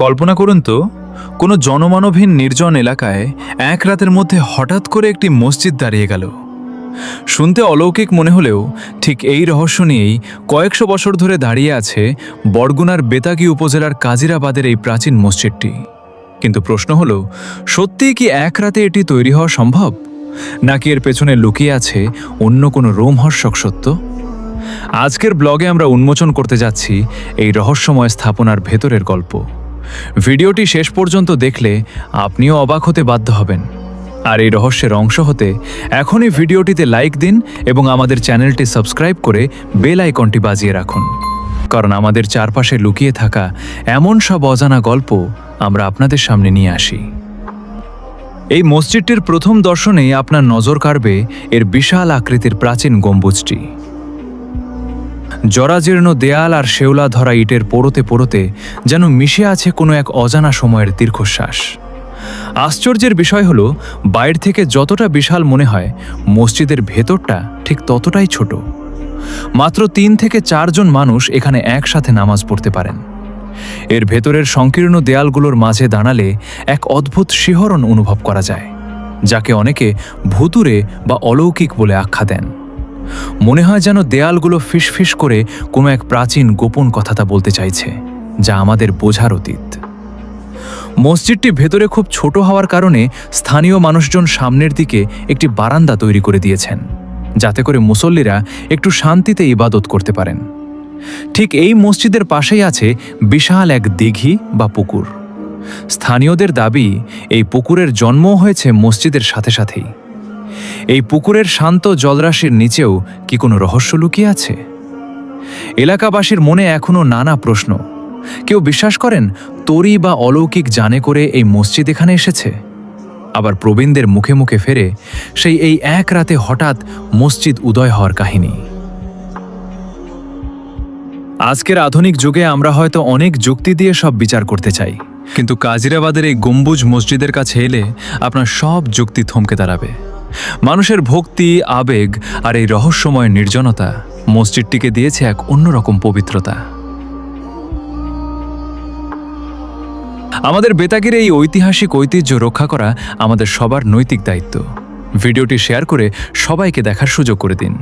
কল্পনা করুন তো, কোনো জনমানবহীন নির্জন এলাকায় এক রাতের মধ্যে হঠাৎ করে একটি মসজিদ দাঁড়িয়ে গেল। শুনতে অলৌকিক মনে হলেও ঠিক এই রহস্য নিয়েই কয়েকশো বছর ধরে দাঁড়িয়ে আছে বরগুনার বেতাগী উপজেলার কাজিরাবাদের এই প্রাচীন মসজিদটি। কিন্তু প্রশ্ন হলো, সত্যিই কি এক রাতে এটি তৈরি হওয়া সম্ভব, নাকি এর পেছনে লুকিয়ে আছে অন্য কোনো রোমহর্ষক সত্য? আজকের ব্লগে আমরা উন্মোচন করতে যাচ্ছি এই রহস্যময় স্থাপনার ভেতরের গল্প। ভিডিওটি শেষ পর্যন্ত দেখলে আপনিও অবাক হতে বাধ্য হবেন। আর এই রহস্যের অংশ হতে এখনই ভিডিওটিতে লাইক দিন এবং আমাদের চ্যানেলটি সাবস্ক্রাইব করে বেল আইকনটি বাজিয়ে রাখুন, কারণ আমাদের চারপাশে লুকিয়ে থাকা এমন সব অজানা গল্প আমরা আপনাদের সামনে নিয়ে আসি। এই মসজিদটির প্রথম দর্শনেই আপনার নজর কাড়বে এর বিশাল আকৃতির প্রাচীন গম্বুজটি। জরাজীর্ণ দেয়াল আর শেওলা ধরা ইটের পোড়োতে পোড়োতে যেন মিশে আছে কোনো এক অজানা সময়ের দীর্ঘশ্বাস। আশ্চর্যের বিষয় হলো, বাইরে থেকে যতটা বিশাল মনে হয়, মসজিদের ভেতরটা ঠিক ততটাই ছোট। মাত্র 3 থেকে 4 জন মানুষ এখানে একসাথে নামাজ পড়তে পারেন। এর ভেতরের সংকীর্ণ দেয়ালগুলোর মাঝে দাঁড়ালে এক অদ্ভুত শিহরণ অনুভব করা যায়, যাকে অনেকে ভুতুড়ে বা অলৌকিক বলে আখ্যা দেন। মনে হয় যেন দেয়ালগুলো ফিসফিস করে কোনো এক প্রাচীন গোপন কথাটা বলতে চাইছে, যা আমাদের বোঝার অতীত। মসজিদটি ভেতরে খুব ছোট হওয়ার কারণে স্থানীয় মানুষজন সামনের দিকে একটি বারান্দা তৈরি করে দিয়েছেন, যাতে করে মুসল্লিরা একটু শান্তিতে ইবাদত করতে পারেন। ঠিক এই মসজিদের পাশেই আছে বিশাল এক দিঘি বা পুকুর। স্থানীয়দের দাবি, এই পুকুরের জন্মও হয়েছে মসজিদের সাথে সাথেই। এই পুকুরের শান্ত জলরাশির নিচেও কি কোনো রহস্য লুকিয়ে আছে? এলাকাবাসীর মনে এখনও নানা প্রশ্ন। কেউ বিশ্বাস করেন তরী বা অলৌকিক জানে করে এই মসজিদ এখানে এসেছে, আবার প্রবীণদের মুখে মুখে ফেরে সেই এই এক রাতে হঠাৎ মসজিদ উদয় হওয়ার কাহিনী। আজকের আধুনিক যুগে আমরা হয়তো অনেক যুক্তি দিয়ে সব বিচার করতে চাই, কিন্তু কাজিরাবাদের এই গম্বুজ মসজিদের কাছে এলে আপনার সব যুক্তি থমকে দাঁড়াবে। মানুষের ভক্তি, আবেগ আর এই রহস্যময় নির্জনতা মসজিদটিকে দিয়েছে এক অন্যরকম পবিত্রতা। আমাদের বেতাগীর এই ঐতিহাসিক ঐতিহ্য রক্ষা করা আমাদের সবার নৈতিক দায়িত্ব। ভিডিওটি শেয়ার করে সবাইকে দেখার সুযোগ করে দিন।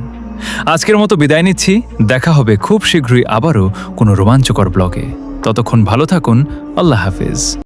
আজকের মতো বিদায় নিচ্ছি। দেখা হবে খুব শীঘ্রই আবারও কোনো রোমাঞ্চকর ব্লগে। ততক্ষণ ভালো থাকুন। আল্লাহ হাফেজ।